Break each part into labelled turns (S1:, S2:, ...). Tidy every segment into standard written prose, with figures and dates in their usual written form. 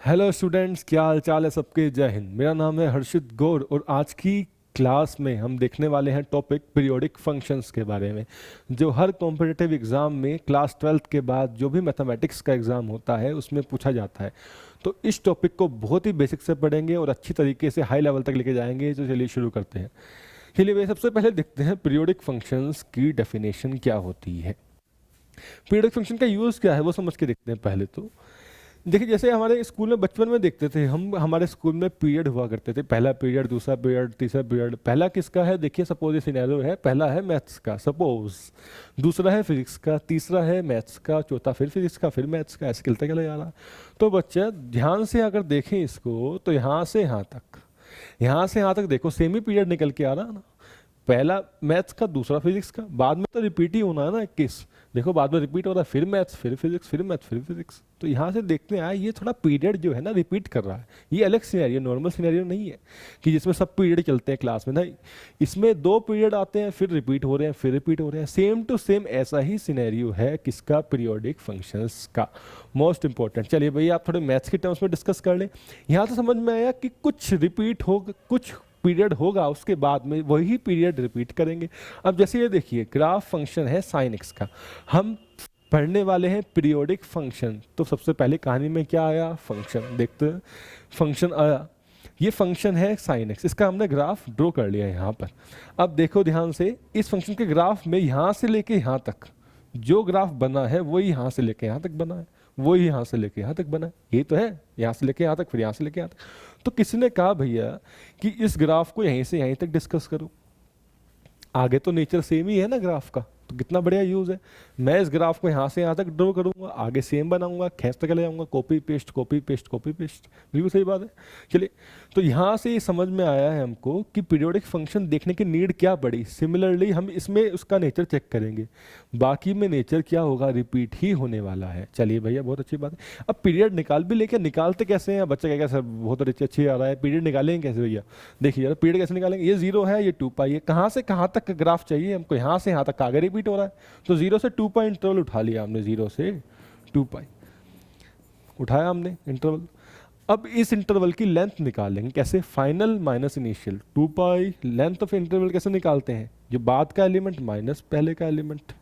S1: Hello students, क्या हाल चाल है सबके। जय हिंद। मेरा नाम है हर्षित गौर और आज की क्लास में हम देखने वाले हैं टॉपिक पीरियोडिक फंक्शंस के बारे में, जो हर कॉम्पिटिटिव एग्ज़ाम में क्लास 12th के बाद जो भी मैथमेटिक्स का एग्ज़ाम होता है उसमें पूछा जाता है। तो इस टॉपिक को बहुत ही बेसिक से पढ़ेंगे और अच्छी तरीके से हाई लेवल तक लेके जाएंगे। तो चलिए शुरू करते हैं। चलिए भाई, सबसे पहले देखते हैं पीरियोडिक फंक्शंस की डेफिनेशन क्या होती है। पीरियोडिक फंक्शन का यूज़ क्या है वो समझ के देखते हैं पहले तो। देखिए, जैसे हमारे स्कूल में बचपन में देखते थे हम, हमारे स्कूल में पीरियड हुआ करते थे। पहला पीरियड, दूसरा पीरियड, तीसरा पीरियड। पहला किसका है? देखिए, सपोज ये सिनेरियो है, पहला है मैथ्स का सपोज, दूसरा है फिजिक्स का, तीसरा है मैथ्स का, चौथा फिर फिजिक्स का, फिर मैथ्स का, ऐसे चलते चले जा रहा। तो बच्चा ध्यान से अगर देखें इसको तो यहाँ से यहाँ तक, यहाँ से यहाँ तक देखो सेम ही पीरियड निकल के आ रहा है ना। पहला मैथ्स का, दूसरा फिजिक्स का, बाद में तो रिपीट ही होना है ना 21। देखो बाद में रिपीट हो रहा है, फिर मैथ्स, फिर फिजिक्स, फिर मैथ्स, फिर फिजिक्स। तो यहाँ से देखते हैं ये थोड़ा पीरियड जो है ना रिपीट कर रहा है। ये अलग सिनेरियो, नॉर्मल सिनेरियो नहीं है कि जिसमें सब पीरियड चलते हैं क्लास में, नहीं। इसमें दो पीरियड आते हैं, फिर रिपीट हो रहे हैं, फिर रिपीट हो रहे हैं। सेम टू सेम ऐसा ही सिनेरियो है किसका? पीरियोडिक फंक्शंस का। Most important. चलिए भैया, आप थोड़े मैथ्स के टर्म्स में डिस्कस कर लें। यहाँ तो समझ में आया कि कुछ रिपीट होगा, कुछ पीरियड होगा, उसके बाद में वही पीरियड रिपीट करेंगे। अब जैसे ये देखिए, ग्राफ फंक्शन है साइन एक्स का, हम पढ़ने वाले हैं पीरियोडिक फंक्शन। तो सबसे पहले कहानी में क्या आया? फंक्शन। देखते हैं, फंक्शन आया, ये फंक्शन है साइन एक्स, इसका हमने ग्राफ ड्रॉ कर लिया है यहाँ पर। अब देखो ध्यान से, इस फंक्शन के ग्राफ में यहाँ से लेके यहाँ तक जो ग्राफ बना है वही यहाँ से लेके यहाँ तक बना है, वही यहाँ से लेके यहाँ तक बना है। ये तो है, यहाँ से लेके यहाँ तक, फिर यहाँ से लेके यहाँ तक। तो किसी ने कहा भैया कि इस ग्राफ को यहीं से यहीं तक डिस्कस करो। आगे तो नेचर सेम ही है ना ग्राफ का, तो कितना बढ़िया यूज है। मैं इस ग्राफ को यहाँ से यहाँ तक ड्रॉ करूंगा, आगे सेम बनाऊंगा, खींचते चले जाऊंगा, copy paste, copy paste, copy paste. बिल्कुल सही बात है। चलिए, तो यहाँ से ये समझ में आया है हमको कि पीरियोडिक फंक्शन देखने की नीड क्या पड़ी। सिमिलरली हम इसमें उसका नेचर चेक करेंगे, बाकी में नेचर क्या होगा? रिपीट ही होने वाला है। चलिए भैया, बहुत अच्छी बात है। अब पीरियड निकाल भी लेके, निकालते कैसे हैं? बच्चा कहेगा सर बहुत अच्छी आ रहा है, पीरियड निकालेंगे कैसे भैया? देखिए यार, पीरियड कैसे निकालेंगे? ये जीरो है, ये 2 पाई है, कहाँ से कहाँ तक का ग्राफ चाहिए हमको? यहाँ से यहाँ तक आगे रिपीट हो रहा है, तो 0 से 2 पाई इंटरवल उठा लिया हमने। 0 से 2 पाई उठाया हमने इंटरवल। अब इस इंटरवल की लेंथ निकालेंगे कैसे? Final minus initial 2 pi. Length of interval कैसे निकालते हैं? जो बाद का एलिमेंट माइनस पहले का एलिमेंट।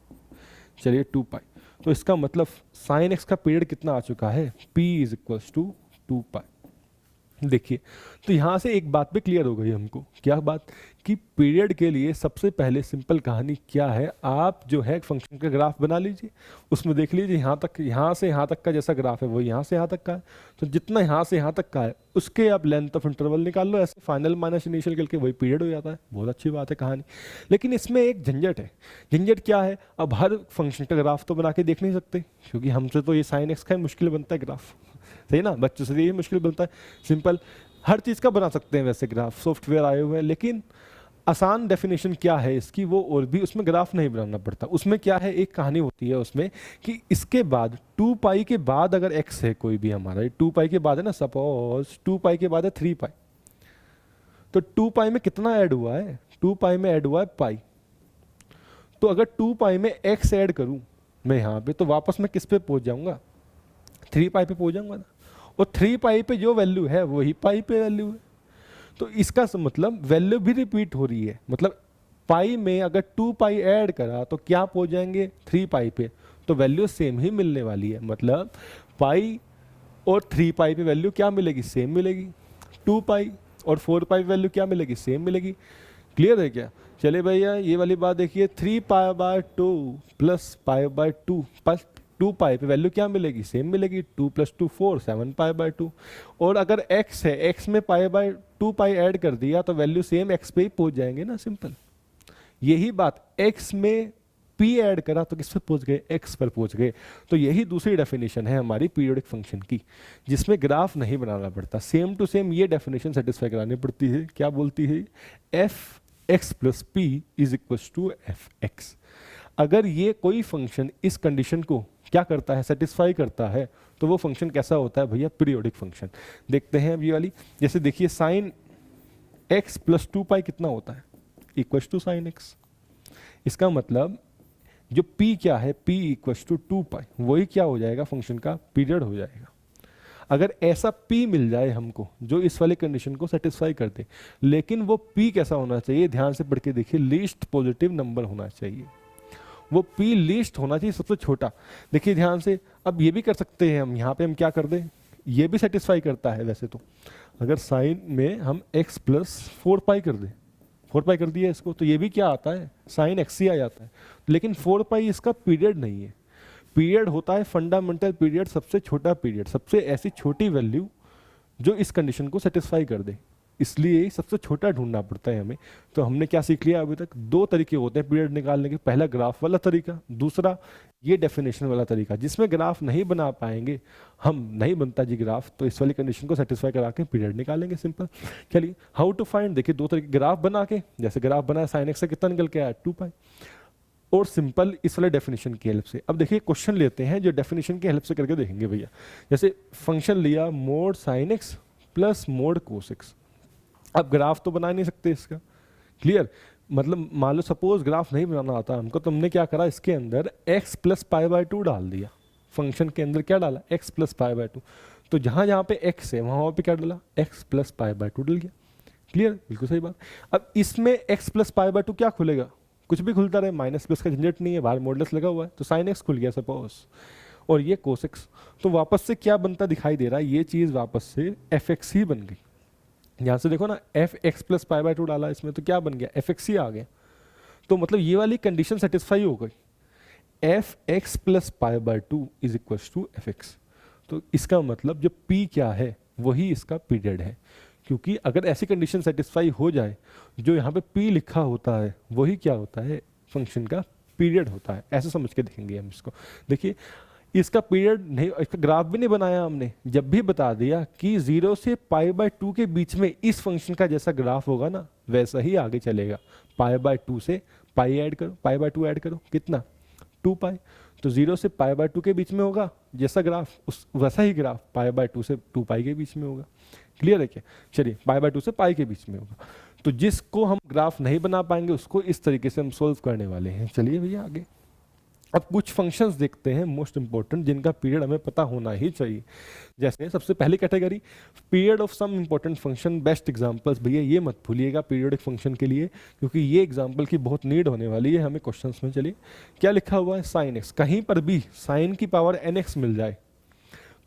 S1: चलिए 2 पाई, तो इसका मतलब साइन एक्स का पीरियड कितना आ चुका है? p इज इक्वल्स टू 2 पाई। देखिए, तो यहाँ से एक बात भी क्लियर हो गई हमको। क्या बात? कि पीरियड के लिए सबसे पहले सिंपल कहानी क्या है, आप जो है फंक्शन का ग्राफ बना लीजिए, उसमें देख लीजिए यहाँ तक, यहाँ से यहाँ तक का जैसा ग्राफ है वो यहाँ से यहाँ तक का है। तो जितना यहाँ से यहाँ तक का है उसके आप लेंथ ऑफ इंटरवल निकाल लो, ऐसे फाइनल माइनस इनिशियल करके वही पीरियड हो जाता है। बहुत अच्छी बात है कहानी। लेकिन इसमें एक झंझट है। झंझट क्या है? अब हर फंक्शन का ग्राफ तो बना के देख नहीं सकते, क्योंकि हमसे तो ये साइन एक्स का मुश्किल बनता है ग्राफ, सही ना। बच्चों से ये मुश्किल बनता है। सिंपल हर चीज़ का बना सकते हैं वैसे ग्राफ, सॉफ्टवेयर आए हुए हैं, लेकिन आसान डेफिनेशन क्या है इसकी वो, और भी उसमें ग्राफ नहीं बनाना पड़ता। उसमें क्या है, एक कहानी होती है उसमें कि इसके बाद 2 पाई के बाद अगर x है कोई भी हमारा, 2 पाई के बाद है ना, सपोज 2 पाई के बाद है 3 पाई, तो 2 पाई में कितना ऐड हुआ है? 2 पाई में ऐड हुआ है पाई। तो अगर 2 पाई में x ऐड करूं मैं यहाँ पे, तो वापस मैं किस पे पहुंच जाऊंगा? 3 पाई पे पहुंच जाऊंगा ना। और 3 पाई पे जो वैल्यू है वही पाई पे वैल्यू है। तो इसका मतलब वैल्यू भी रिपीट हो रही है। मतलब पाई में अगर 2 पाई ऐड करा तो क्या पहुंच जाएंगे? 3 पाई पे। तो वैल्यू सेम ही मिलने वाली है। मतलब पाई और 3 पाई पे वैल्यू क्या मिलेगी? सेम मिलेगी। 2 पाई और 4 पाई वैल्यू क्या मिलेगी? सेम मिलेगी। क्लियर है क्या? चले भैया, ये वाली बात देखिए, 3 पाई/2 प्लस पाई/2 प्लस 2 पाई पे वैल्यू क्या मिलेगी? सेम मिलेगी। 2 + 2 4, 7 पाई/2। और अगर x है, x में पाई/2 ऐड कर दिया तो वैल्यू सेम x पे ही पहुंच जाएंगे ना, सिंपल। यही बात x में p ऐड करा तो किस पे पहुंच गए? x पर पहुंच गए। तो यही दूसरी डेफिनेशन है हमारी पीरियोडिक फंक्शन की, जिसमें ग्राफ नहीं बनाना पड़ता। सेम टू सेम ये डेफिनेशन सेटिस्फाई करानी पड़ती है। क्या बोलती है? f(x + p) is equals to f(x). अगर ये कोई फंक्शन इस कंडीशन को क्या करता है? सेटिस्फाई करता है, तो वो फंक्शन कैसा होता है भैया? Periodic function. देखते हैं अब ये वाली, जैसे देखिए साइन x + 2 पाई कितना होता है? Equals to sine x। इसका मतलब जो p क्या है? p इक्वल्स टू 2 पाई, वही क्या हो जाएगा? फंक्शन का पीरियड हो जाएगा। अगर ऐसा p मिल जाए हमको जो इस वाले कंडीशन को सेटिस्फाई कर दे, लेकिन वो p कैसा होना चाहिए, ध्यान से पढ़ के देखिए, लीस्ट पॉजिटिव नंबर होना चाहिए। वो p लीस्ट होना चाहिए, सबसे छोटा। देखिए ध्यान से, अब ये भी कर सकते हैं हम, यहाँ पे हम क्या कर दें, ये भी सेटिस्फाई करता है वैसे तो। अगर साइन में हम x प्लस 4 पाई कर दें, 4 पाई कर दिया इसको, तो ये भी क्या आता है, साइन x ही आ जाता है। लेकिन 4 पाई इसका पीरियड नहीं है। पीरियड होता है फंडामेंटल पीरियड, सबसे छोटा पीरियड, सबसे ऐसी छोटी वैल्यू जो इस कंडीशन को सेटिस्फाई कर दे, इसलिए सबसे छोटा ढूंढना पड़ता है हमें। तो हमने क्या सीख लिया अभी तक, दो तरीके होते हैं पीरियड निकालने के, पहला ग्राफ वाला तरीका, दूसरा ये डेफिनेशन वाला तरीका। जिसमें ग्राफ नहीं बना पाएंगे हम, नहीं बनता जी ग्राफ, तो इस वाली कंडीशन को सेटिस्फाई करा के पीरियड निकालेंगे, सिंपल। चलिए हाउ टू फाइंड, देखिए दो तरीके, ग्राफ बना के, जैसे ग्राफ बनाया साइन एक्स से कितना निकल के आया 2 पाई, और सिंपल इस वाले डेफिनेशन की हेल्प से। अब देखिए क्वेश्चन लेते हैं जो डेफिनेशन की हेल्प से करके देखेंगे भैया। जैसे फंक्शन लिया mod sine x plus mode cos x. अब ग्राफ तो बना नहीं सकते इसका, क्लियर, मतलब मान लो सपोज ग्राफ नहीं बनाना आता हमको, तो हमने क्या करा, इसके अंदर x प्लस पाई बाय 2 डाल दिया। फंक्शन के अंदर क्या डाला, x प्लस पाई बाय 2। तो जहां जहां पे x है वहां पे क्या डाला, x प्लस पाई बाय 2 डल गया। क्लियर, बिल्कुल सही बात। अब इसमें x प्लस पाई बाय 2 क्या खुलेगा, कुछ भी खुलता रहे, माइनस प्लस का झंझट नहीं है, बाहर मॉडुलस लगा हुआ है, तो साइन एक्स खुल गया सपोज, और ये कोस एक्स। तो वापस से क्या बनता दिखाई दे रहा है, ये चीज वापस से एफ एक्स ही बन गई। यहाँ से देखो ना, F x plus pi by 2 डाला इसमें, तो क्या बन गया, एफ एक्स ही आ गया। तो मतलब ये वाली कंडीशन सेटिस्फाई हो गई, f x plus pi by 2 is equal to f x. तो इसका मतलब जो पी क्या है वही इसका पीरियड है, क्योंकि अगर ऐसी कंडीशन सेटिस्फाई हो जाए, जो यहाँ पे पी लिखा होता है वही क्या होता है, फंक्शन का पीरियड होता है। ऐसे समझ के देखेंगे हम इसको। देखिए इसका पीरियड नहीं, इसका ग्राफ भी नहीं बनाया हमने, जब भी बता दिया कि 0 से पाई बाय 2 के बीच में इस फंक्शन का जैसा ग्राफ होगा ना वैसा ही आगे चलेगा। पाई बाय 2 से पाई ऐड करो, पाई बाय 2 ऐड करो, कितना 2 पाई। तो 0 से पाई बाय 2 के बीच में होगा जैसा ग्राफ, उस वैसा ही ग्राफ पाई बाय 2 से 2 पाई के बीच में होगा। क्लियर है क्या, चलिए पाई बाय 2 से पाई के बीच में होगा। तो जिसको हम ग्राफ नहीं बना पाएंगे उसको इस तरीके से हम सोल्व करने वाले हैं। चलिए भैया आगे, अब कुछ फंक्शंस देखते हैं मोस्ट इंपॉर्टेंट, जिनका पीरियड हमें पता होना ही चाहिए। जैसे सबसे पहली category, period of some important function. Best examples भैया ये मत भूलिएगा पीरियोडिक फंक्शन के लिए, क्योंकि ये एग्जांपल की बहुत नीड होने वाली है हमें क्वेश्चंस में। चलिए क्या लिखा हुआ है, साइन एक्स, कहीं पर भी साइन की पावर एन एक्स मिल जाए,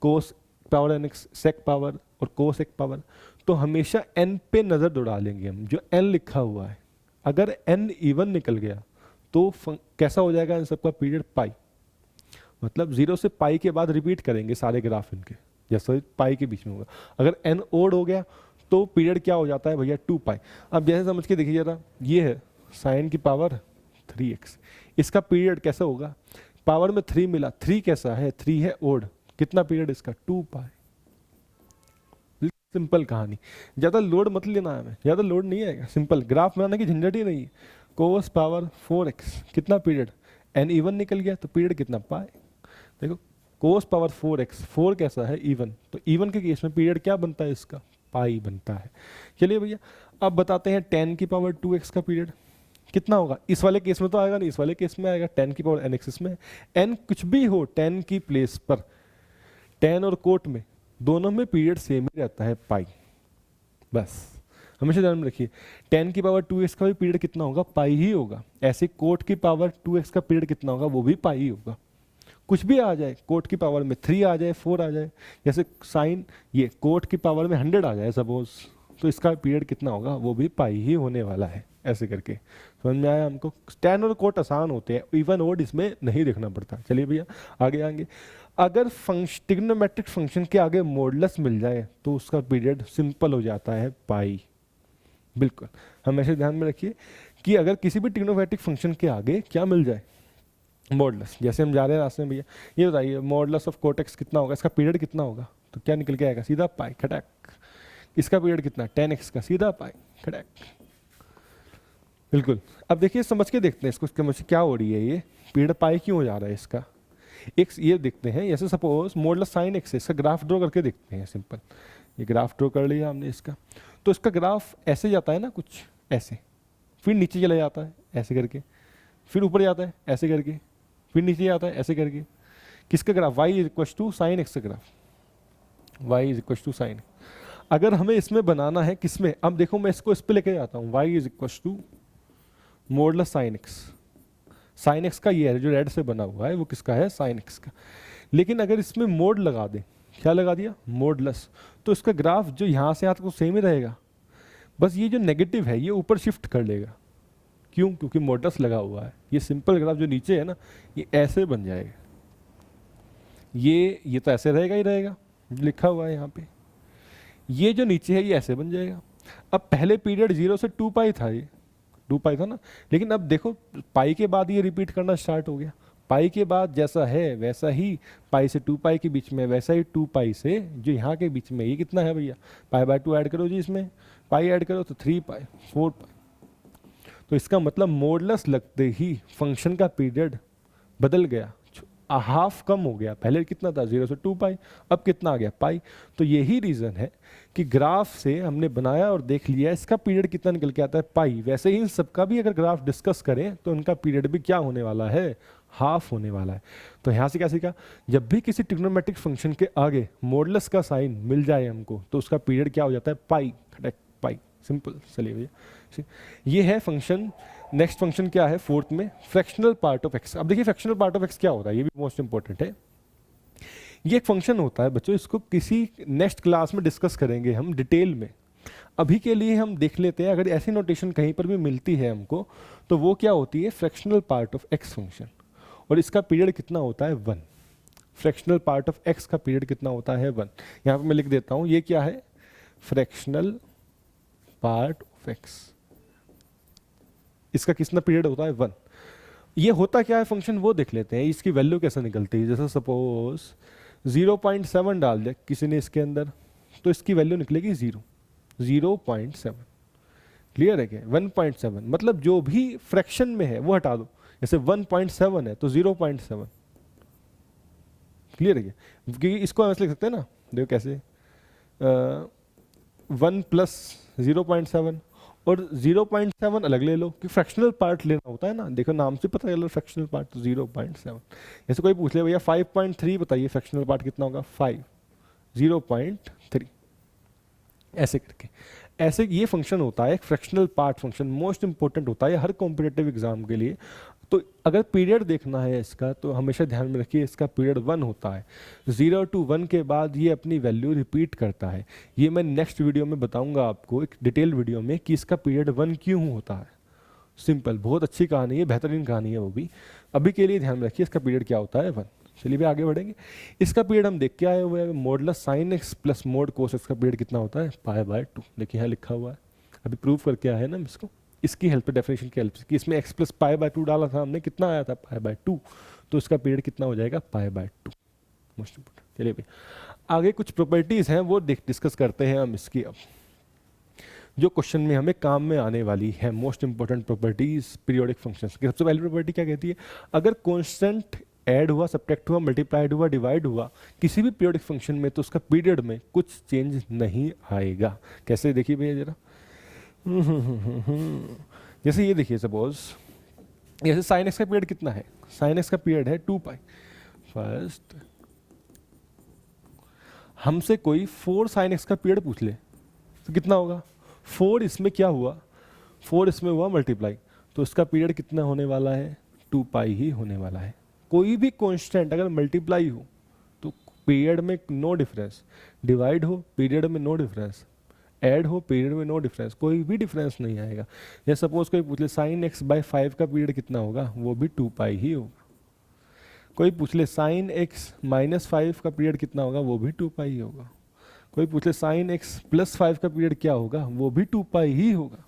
S1: कोस पावर एन एक्स, सेक पावर और कोस एक पावर, तो हमेशा एन पे नजर दौड़ा लेंगे हम। जो एन लिखा हुआ है, अगर एन इवन निकल गया तो कैसा हो जाएगा इन सबका पीरियड, पाई। मतलब 0 से पाई के बाद रिपीट करेंगे सारे ग्राफ इनके, जैसे पाई के बीच में होगा। अगर एन ओड हो गया तो पीरियड क्या हो जाता है भैया, 2 पाई। अब जैसे समझ के देखिए जरा, ये है साइन की पावर 3x, इसका पीरियड कैसा होगा, पावर में 3 मिला, 3 कैसा है, 3 है ओड, कितना पीरियड इसका, 2 पाई। सिंपल कहानी, ज्यादा लोड मत लेना है, हमें ज्यादा लोड नहीं आएगा, सिंपल ग्राफ बनाने की झंझट ही नहीं है। कोस पावर 4x, कितना पीरियड, एन इवन निकल गया तो पीरियड कितना, पाई। देखो कोस पावर 4x, 4 कैसा है, इवन, तो इवन के केस में पीरियड क्या बनता है इसका, पाई बनता है। चलिए भैया अब बताते हैं 10 की पावर 2x का पीरियड कितना होगा। इस वाले केस में तो आएगा नहीं, इस वाले केस में आएगा, 10 की पावर nx इसमें, n कुछ भी हो 10 की प्लेस पर, 10 और कोट में दोनों में पीरियड सेम ही रहता है, पाई। बस हमेशा ध्यान में रखिए, 10 की पावर 2x का भी पीरियड कितना होगा, पाई ही होगा। ऐसे कोट की पावर 2x का पीरियड कितना होगा, वो भी पाई ही होगा। कुछ भी आ जाए, कोट की पावर में 3 आ जाए, 4 आ जाए, जैसे साइन ये कोट की पावर में 100 आ जाए सपोज, तो इसका पीरियड कितना होगा, वो भी पाई ही होने वाला है। ऐसे करके समझ में आया हमको। tan और कोट आसान होते हैं, इवन ओड इसमें नहीं देखना पड़ता। चलिए भैया आगे आएंगे, अगर ट्रिग्नोमेट्रिक फंक्शन के आगे मॉडुलस मिल जाए तो उसका पीरियड सिंपल हो जाता है, पाई। बिल्कुल हमेशा ध्यान में रखिए कि अगर किसी भी ट्रिग्नोमेट्रिक फंक्शन के आगे क्या मिल जाए, मॉडुलस। जैसे हम जा रहे हैं रास्ते में भैया, ये बताइए मॉडुलस ऑफ कोट एक्स कितना होगा, इसका पीरियड कितना होगा, तो क्या निकल के आएगा, सीधा पाई, खटक। इसका पीरियड कितना, 10x का, सीधा पाई, खटक। बिल्कुल, अब देखिए समझ के देखते हैं इसको, समझ क्या हो रही है, ये पीरियड पाई क्यों हो जा रहा है इसका। एक ये देखते हैं, जैसे सपोज मॉडुलस साइन एक्स है, इसका ग्राफ ड्रॉ करके देखते हैं। सिंपल ये ग्राफ ड्रॉ कर लिया हमने इसका, तो इसका ग्राफ ऐसे जाता है ना, कुछ ऐसे, फिर नीचे चला जाता है ऐसे करके, फिर ऊपर जाता है ऐसे करके, फिर नीचे जाता है ऐसे करके। किसका graph, y equal to sine x का graph. Y is equal to sine. अगर हमें इसमें बनाना है किसमें, अब देखो मैं इसको इस पे लेके जाता हूँ, y is equal to modulus sine x. Sine x का ये है जो रेड से बना हुआ है वो किसका है, साइन एक्स का। लेकिन अगर इसमें मोड लगा दें, क्या लगा दिया, मॉडुलस, तो इसका ग्राफ जो यहाँ से आता है वो सेम ही रहेगा, बस ये जो नेगेटिव है ये ऊपर शिफ्ट कर लेगा। क्यों, क्योंकि मॉडुलस लगा हुआ है। ये सिंपल ग्राफ जो नीचे है ना ये ऐसे बन जाएगा, ये तो ऐसे रहेगा ही रहेगा जो लिखा हुआ है यहाँ पे। ये जो नीचे है ये ऐसे बन जाएगा। अब पहले पीरियड 0 से 2 पाई था, ये 2 पाई था ना, लेकिन अब देखो पाई के बाद ये रिपीट करना स्टार्ट हो गया। पाई के बाद जैसा है वैसा ही पाई से 2 पाई के बीच में, वैसा ही 2 पाई से जो यहाँ के बीच में, ये कितना है भैया, पाई बाय 2 ऐड करो जी, इसमें पाई ऐड करो तो 3 पाई 4 पाई। तो इसका मतलब मॉडुलस लगते ही फंक्शन का पीरियड बदल गया, हाफ कम हो गया। पहले कितना था, 0 से 2 पाई, अब कितना आ गया, पाई। तो यही रीज़न है कि ग्राफ से हमने बनाया और देख लिया इसका पीरियड कितना निकल के आता है, पाई। वैसे ही इन सबका भी अगर ग्राफ डिस्कस करें तो इनका पीरियड भी क्या होने वाला है, हाफ होने वाला है। तो यहाँ से क्या सीखा, जब भी किसी ट्रिग्नोमेट्रिक फंक्शन के आगे मॉडुलस का साइन मिल जाए हमको तो उसका पीरियड क्या हो जाता है, पाई, करेक्ट, पाई, सिंपल। चलिए भैया, ये है फंक्शन। नेक्स्ट फंक्शन क्या है फोर्थ में, फ्रैक्शनल पार्ट ऑफ एक्स। अब देखिए फ्रैक्शनल पार्ट ऑफ एक्स क्या होता है, ये भी मोस्ट इंपॉर्टेंट है। ये एक फंक्शन होता है बच्चों, इसको किसी नेक्स्ट क्लास में डिस्कस करेंगे हम डिटेल में। अभी के लिए हम देख लेते हैं, अगर ऐसी नोटेशन कहीं पर भी मिलती है हमको तो वो क्या होती है, fractional part of x function, और इसका पीरियड कितना होता है, 1। फ्रैक्शनल पार्ट ऑफ एक्स का पीरियड कितना होता है, 1। यहाँ पर मैं लिख देता हूँ, ये क्या है, फ्रैक्शनल पार्ट ऑफ एक्स, इसका कितना पीरियड होता है, 1। ये होता क्या है फंक्शन वो देख लेते हैं, इसकी वैल्यू कैसे निकलती है। जैसे सपोज 0.7 डाल दे किसी ने इसके अंदर, तो इसकी वैल्यू निकलेगी 0.7। क्लियर है क्या, 1.7 मतलब जो भी फ्रैक्शन में है वो हटा दो। जैसे 1.7 है तो 0.7। क्लियर है क्या, क्योंकि इसको हम ऐसे लिख सकते हैं ना, देखो कैसे, 1 प्लस 0.7 और 0.7 अलग ले लो, कि फ्रैक्शनल पार्ट लेना होता है ना, देखो नाम से पता चला फ्रैक्शनल पार्ट, तो 0.7। जैसे कोई पूछ ले भैया 5.3 बताइए फ्रैक्शनल पार्ट कितना होगा, 5, 0.3, ऐसे करके। ऐसे ये फंक्शन होता है एक fractional part function, most important होता है हर कॉम्पिटिटिव एग्जाम के लिए। तो अगर पीरियड देखना है इसका तो हमेशा ध्यान में रखिए इसका पीरियड 1 होता है। 0 to 1 के बाद ये अपनी वैल्यू रिपीट करता है। ये मैं नेक्स्ट वीडियो में बताऊंगा आपको, एक डिटेल वीडियो में, कि इसका पीरियड 1 क्यों होता है। सिंपल, बहुत अच्छी कहानी है, बेहतरीन कहानी है वो भी। अभी के लिए ध्यान में रखिए इसका पीरियड क्या होता है, 1। चलिए भी आगे बढ़ेंगे। इसका पीरियड हम देख के आए हुए हैं, modulus sine x plus mode cos x का पीरियड कितना होता है, π/2। देखिए यहाँ लिखा हुआ है, अभी प्रूव करके आए हैं ना हम इसको, इसकी हेल्प, डेफिनेशन की हेल्प से, कि इसमें x प्लस π/2 डाला था हमने, कितना आया था, π/2। तो इसका पीरियड कितना हो जाएगा, π/2। Most important. चलिए आगे कुछ प्रॉपर्टीज हैं वो डिस्कस करते हैं हम इसकी। अब जो क्वेश्चन में हमें काम में आने वाली है, most important properties periodic functions की। सबसे पहली प्रॉपर्टी क्या कहती है, अगर कांस्टेंट ऐड हुआ, सब्ट्रैक्ट हुआ, मल्टीप्लाइड हुआ, डिवाइड हुआ किसी भी पीरियोडिक फंक्शन में, तो उसका पीरियड में कुछ चेंज नहीं आएगा। कैसे, देखिए भैया जरा, जैसे ये देखिए सपोज, जैसे साइन एक्स का पीरियड कितना है, साइन एक्स का पीरियड है 2 पाई। फर्स्ट हमसे कोई 4 साइन एक्स का पीरियड पूछ ले तो कितना होगा, 4 इसमें क्या हुआ, 4 इसमें हुआ मल्टीप्लाई, तो इसका पीरियड कितना होने वाला है, 2 पाई ही होने वाला है। कोई भी कांस्टेंट अगर मल्टीप्लाई हो तो पीरियड में नो डिफरेंस, डिवाइड हो पीरियड में नो डिफरेंस, ऐड हो पीरियड में नो डिफरेंस, कोई भी डिफरेंस नहीं आएगा। जैसे सपोज कोई पूछ ले साइन एक्स बाय 5 का पीरियड कितना होगा, वो भी 2 पाई ही होगा। कोई पूछ ले साइन एक्स माइनस 5 का पीरियड कितना होगा, वो भी 2 पाई ही होगा। कोई पूछ ले साइन एक्स प्लस 5 का पीरियड क्या होगा, वो भी 2 पाई ही होगा।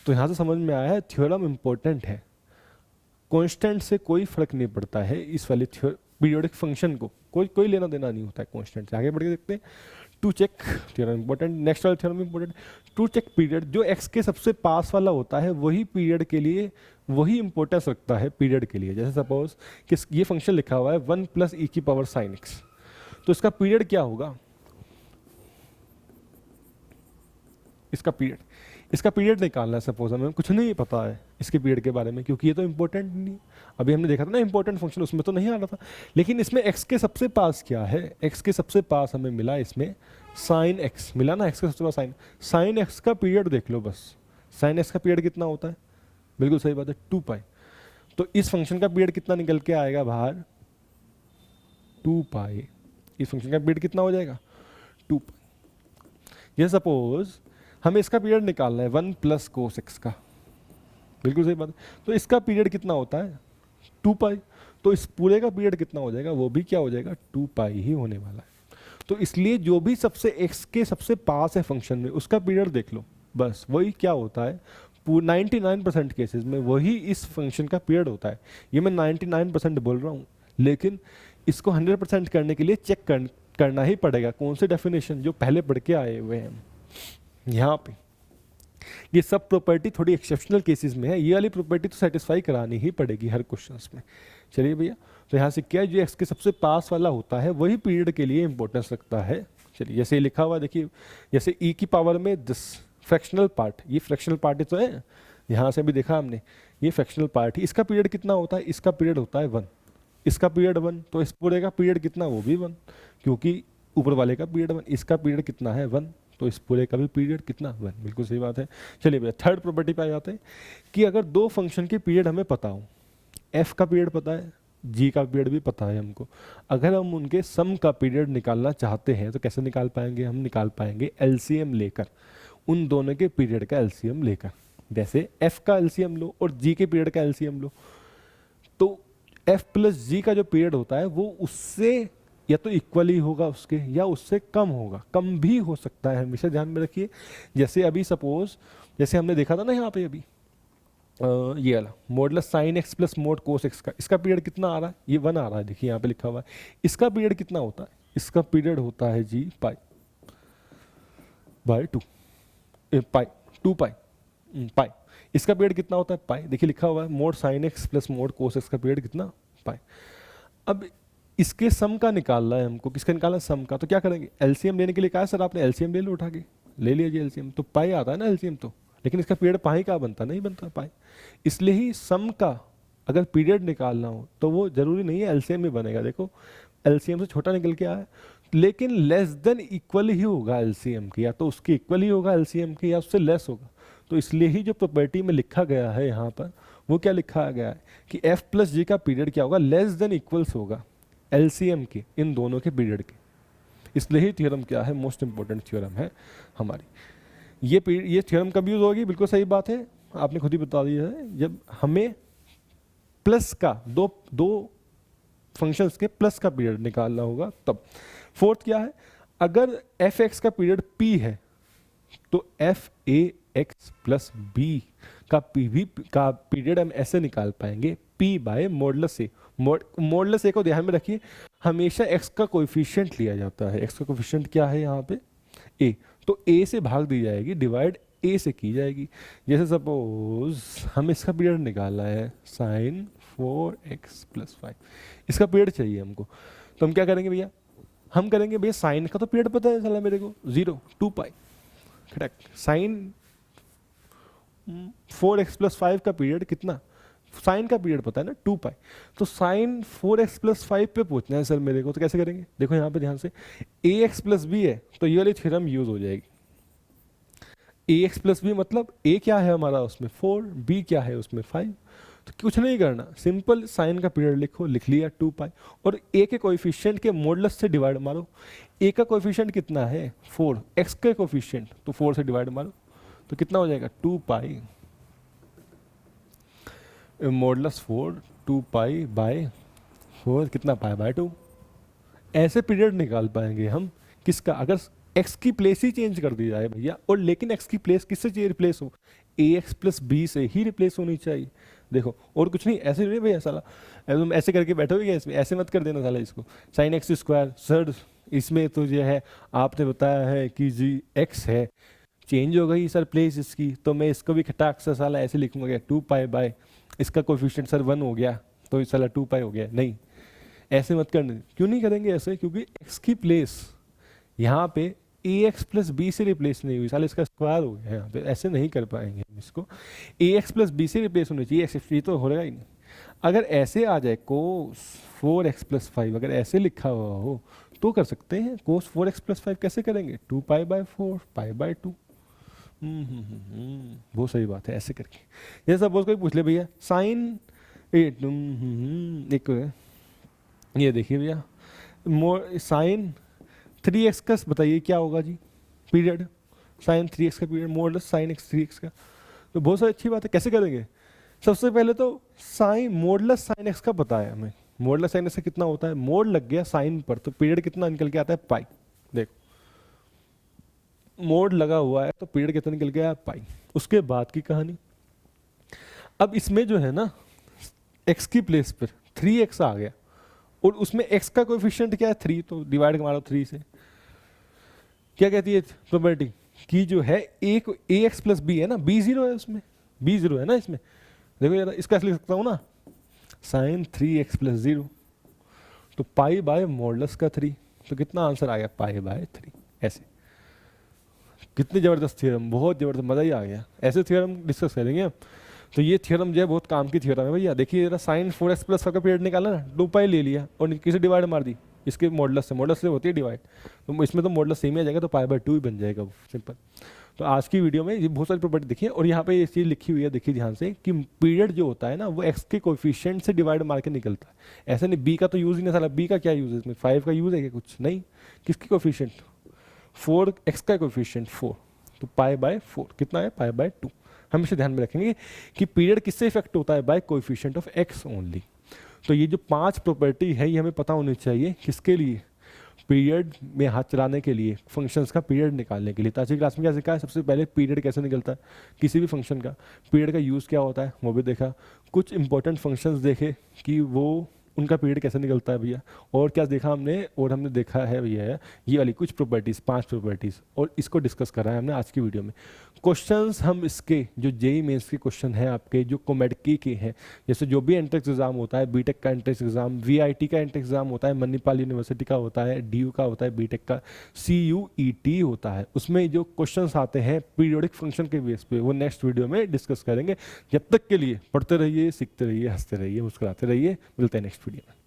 S1: तो यहाँ से समझ में आया है थ्योरम इंपॉर्टेंट है, कांस्टेंट से कोई फर्क नहीं पड़ता है इस वाले पीरियोडिक फंक्शन को, कोई लेना देना नहीं होता है कांस्टेंट से। आगे बढ़ के देखते हैं, to check theorem important. Next वाला theorem important, to check period, जो एक्स के सबसे पास वाला होता है वही पीरियड के लिए वही इंपॉर्टेंस रखता है पीरियड के लिए। जैसे सपोज कि ये फंक्शन लिखा हुआ है 1 प्लस ई की पावर साइन एक्स, तो इसका पीरियड क्या होगा, इसका पीरियड निकालना है। सपोज हमें कुछ नहीं पता है, इसके पीरियड के बारे में, क्योंकि ये तो इंपॉर्टेंट नहीं है। अभी हमने देखा था ना इंपॉर्टेंट फंक्शन, उसमें तो नहीं आ रहा था। लेकिन इसमें x के सबसे पास क्या है, x के सबसे पास हमें मिला इसमें साइन x मिला ना, x के सबसे पास साइन x का पीरियड देख लो बस। साइन x का पीरियड कितना होता है, बिल्कुल सही बात है 2 पाई। तो इस फंक्शन का पीरियड कितना निकल के आएगा बाहर, 2 पाई। इस फंक्शन का पीरियड कितना हो जाएगा 2 पाई। ये सपोज हमें इसका पीरियड निकालना है 1 प्लस कोस x का, बिल्कुल सही बात है। तो इसका पीरियड कितना होता है 2 पाई। तो इस पूरे का पीरियड कितना हो जाएगा, वो भी क्या हो जाएगा 2 पाई ही होने वाला है। तो इसलिए जो भी सबसे x के सबसे पास है फंक्शन में, उसका पीरियड देख लो बस, वही क्या होता है 99% केसेस में वही इस फंक्शन का पीरियड होता है। ये मैं 99% बोल रहा हूँ, लेकिन इसको 100% करने के लिए चेक करना ही पड़ेगा कौन से डेफिनेशन जो पहले पढ़ के आए हुए हैं यहाँ पे। ये सब प्रॉपर्टी थोड़ी एक्सेप्शनल केसेस में है, ये वाली प्रॉपर्टी तो सेटिस्फाई करानी ही पड़ेगी हर क्वेश्चंस में। चलिए भैया, तो यहाँ से क्या, जो एक्स के सबसे पास वाला होता है वही पीरियड के लिए इंपॉर्टेंस रखता है। चलिए जैसे लिखा हुआ देखिए, जैसे ई की पावर में 10 फ्रैक्शनल पार्ट, ये फ्रैक्शनल पार्ट ही तो है, यहाँ से भी देखा हमने, ये फ्रैक्शनल पार्ट ही। इसका पीरियड कितना होता है, इसका पीरियड होता है 1, इसका पीरियड 1, तो इस पूरे का पीरियड कितना, वो भी 1, क्योंकि ऊपर वाले का पीरियड 1, इसका पीरियड कितना है 1, तो इस पूरे का भी पीरियड कितना 1, बिल्कुल सही बात है। चलिए भैया थर्ड प्रॉपर्टी पे आ जाते हैं कि अगर दो फंक्शन के पीरियड हमें पता हो, f का पीरियड पता है, g का पीरियड भी पता है हमको, अगर हम उनके सम का पीरियड निकालना चाहते हैं तो कैसे निकाल पाएंगे, हम निकाल पाएंगे एलसीएम लेकर, उन दोनों के पीरियड का एलसीएम लेकर। जैसे f का एलसीएम लो और g के पीरियड का एलसीएम लो, तो f प्लस g का जो पीरियड होता है वो उससे या तो इक्वल ही होगा उसके, या उससे कम होगा, कम भी हो सकता है, हमेशा ध्यान में रखिए। जैसे अभी सपोज, जैसे हमने देखा था ना यहाँ पे अभी ये वाला modulus sine x plus mode cos x का, इसका पीरियड कितना आ रहा है, ये 1 आ रहा है, देखिए यहाँ पे लिखा हुआ है। इसका पीरियड कितना होता है, इसका पीरियड होता है जी पाई बाय 2 पाई 2 पाई पाई। इसका पीरियड कितना होता है पाई, देखिए लिखा हुआ है mod sine x plus mode cos x का पीरियड कितना पाई। अब इसके सम का निकालना है हमको, किसका निकालना है सम का, तो क्या करेंगे, एलसीएम लेने के लिए कहा सर आपने, एलसीएम ले लो उठा के, ले लिया जी एलसीएम, तो पाई आता है ना एलसीएम तो, लेकिन इसका पीरियड पाई का बनता नहीं बनता पाई। इसलिए ही सम का अगर पीरियड निकालना हो तो वो जरूरी नहीं है एलसीएम में बनेगा, देखो एलसीएम से छोटा निकल के आया, लेकिन लेस देन इक्वल ही होगा एलसीएम की, या तो उसके इक्वल ही होगा एलसीएम की या उससे लेस होगा। तो इसलिए ही जो प्रॉपर्टी में लिखा गया है यहाँ पर, वो क्या लिखा गया है कि एफ प्लस जी का पीरियड क्या होगा, लेस देन इक्वल्स होगा एलसीएम के, इन दोनों के पीरियड के। इसलिए ही थ्योरम क्या है, मोस्ट इंपॉर्टेंट थ्योरम है हमारी। ये थ्योरम कब यूज होगी, बिल्कुल सही बात है, आपने खुद ही बता दिया है, जब हमें प्लस का दो फंक्शंस के प्लस का पीरियड निकालना होगा तब। फोर्थ क्या है, अगर एफ एक्स का पीरियड पी है तो f a x plus b का पीरियड हम ऐसे निकाल पाएंगे p by modulus a. Modulus a को ध्यान में रखिए, हमेशा एक्स का कोएफिशिएंट लिया जाता है, एक्स का कोएफिशिएंट क्या है यहाँ पे ए, तो ए से भाग दी जाएगी, डिवाइड ए से की जाएगी। जैसे सपोज हम इसका पीरियड निकालना है साइन 4x प्लस 5, इसका पीरियड चाहिए हमको, तो हम क्या करेंगे भैया, हम करेंगे भैया साइन का तो पीरियड पता है साला मेरे को 0 2 पाई, करेक्ट। साइन 4x प्लस 5 का पीरियड कितना, साइन का पीरियड पता है ना 2 पाई, तो साइन 4x प्लस 5 पे पूछना है सर मेरे को, तो कैसे करेंगे, देखो यहाँ पे ध्यान से, ax प्लस b है तो ये वाली थ्योरम यूज हो जाएगी। ax प्लस b मतलब a क्या है हमारा उसमें 4, b क्या है उसमें 5, तो कुछ नहीं करना, सिंपल साइन का पीरियड लिखो, लिख लिया 2 पाई, और a के कोएफिशिएंट के मॉडुलस से डिवाइड मारो। a का कोएफिशिएंट कितना है 4, x के कोएफिशिएंट तो 4 से डिवाइड मारो, तो कितना हो जाएगा 2 पाई मॉडुलस 4 2 पाई बाय 4, कितना पाई बाय 2। ऐसे पीरियड निकाल पाएंगे हम किसका, अगर x की प्लेस ही चेंज कर दी जाए भैया, और लेकिन x की प्लेस किससे रिप्लेस हो, ax प्लस b से ही रिप्लेस होनी चाहिए। देखो और कुछ नहीं, ऐसे नहीं भैया साला तुम ऐसे करके बैठोगे क्या इसमें, ऐसे मत कर देना साला इसको, साइन एक्स स्क्वायर सर इसमें तो जो है आपने बताया है कि जी x है, चेंज हो गई सर प्लेस इसकी, तो मैं इसको भी खटाक से साला ऐसे लिखूंगा 2 पाई बाय इसका कोएफिशिएंट सर 1 हो गया तो इस साला 2 पाई हो गया, नहीं ऐसे मत करना। क्यों नहीं करेंगे ऐसे, क्योंकि x की प्लेस यहाँ पे ए एक्स प्लस बी से रिप्लेस नहीं हुई, साले इसका स्क्वायर हो गया यहाँ पे, ऐसे नहीं कर पाएंगे हम इसको। ए एक्स प्लस बी से रिप्लेस होनी चाहिए, एक्स ये तो होगा ही नहीं। अगर ऐसे आ जाए कोस 4x प्लस 5, अगर ऐसे लिखा हुआ हो तो कर सकते हैं। कोस 4x प्लस 5 कैसे करेंगे, 2 पाई बाय 4 पाई बाय 2। बहुत सही बात है, ऐसे करके। जैसे सपोज कोई पूछ ले भैया साइन एक ये देखिए भैया साइन 3x का बताइए क्या होगा जी, पीरियड साइन 3x का period modulus sign x 3x का। तो बहुत सारी अच्छी बात है, कैसे करेंगे। सबसे पहले तो साइन मॉडुलस साइन x का पता है हमें, मॉडुलस साइन x का कितना होता है, मोड लग गया साइन पर तो पीरियड कितना निकल के आता है, पाई। देखो मोड लगा हुआ है तो पीरियड कितना निकल गया, पाई। उसके बाद की कहानी, अब इसमें जो है ना x की प्लेस पर 3x आ गया और उसमें x का कोएफिशिएंट क्या है 3, तो डिवाइड मारो 3 से। क्या कहती है प्रॉपर्टी की जो है एक ए एक्स प्लस बी है ना, बी जीरो है उसमें, बी जीरो है ना इसमें। देखो यार इसका लिख सकता हूँ ना साइन 3x प्लस 0 तो पाई बाय मॉडुलस का 3, तो कितना आंसर आ गया पाई बाय 3। ऐसे कितनी जबरदस्त थ्योरम, बहुत जबरदस्त, मजा ही आ गया। ऐसे थ्योरम डिस्कस करेंगे। तो ये थ्योरम जो है बहुत काम की थ्योरम है भैया। देखिए जरा साइन 4x प्लस 5 का पीरियड निकाला ना, 2 पाई ले लिया और किसी डिवाइड मार दी इसके मॉडुलस से होती है डिवाइड, तो इसमें तो मॉडुलस सेम ही आ जाएगा, तो पाई बाय 2 ही बन जाएगा वो, सिंपल। तो आज की वीडियो में ये बहुत सारी प्रॉपर्टी देखिए, और यहाँ पे ये चीज़ लिखी हुई है देखिए ध्यान से कि पीरियड जो होता है ना वो एक्स के कोएफिशिएंट से डिवाइड मार के निकलता है। ऐसा नहीं बी का तो यूज़ ही नहीं, साला बी का क्या यूज़ है इसमें, 5 का यूज़ है क्या, कुछ नहीं। किसकी कोएफिशिएंट 4, एक्स का कोएफिशिएंट 4, तो पाई बाय 4 कितना है, पाई बाय 2। हमेशा ध्यान में रखेंगे कि पीरियड किससे इफेक्ट होता है, by coefficient of x only. तो ये जो 5 प्रॉपर्टी है ये हमें पता होनी चाहिए, किसके लिए, पीरियड में हाथ चलाने के लिए, फंक्शंस का पीरियड निकालने के लिए। तो आज की क्लास में क्या सीखा है, सबसे पहले पीरियड कैसे निकलता है किसी भी फंक्शन का, पीरियड का यूज़ क्या होता है वो भी देखा, कुछ इंपॉर्टेंट फंक्शंस देखे कि वो उनका पीरियड कैसे निकलता है भैया, और क्या देखा हमने, और हमने देखा है भैया ये वाली कुछ प्रॉपर्टीज़, 5 प्रॉपर्टीज़, और इसको डिस्कस करा है हमने आज की वीडियो में। क्वेश्चंस हम इसके जो जेई मेंस के क्वेश्चन हैं आपके, जो कॉमेडिकी के हैं, जैसे जो भी एंट्रेंस एग्जाम होता है, बीटेक का एंट्रेंस एग्जाम, वीआईटी का एंट्रेंस एग्जाम होता है, मणिपाल यूनिवर्सिटी का होता है, डीयू का होता है, बीटेक का सीयूईटी होता है, उसमें जो क्वेश्चंस आते हैं पीरियोडिक फंक्शन के बेस पे, वो नेक्स्ट वीडियो में डिस्कस करेंगे। जब तक के लिए पढ़ते रहिए, सीखते रहिए, हंसते रहिए, मुस्कुराते रहिए। मिलते हैं नेक्स्ट वीडियो में।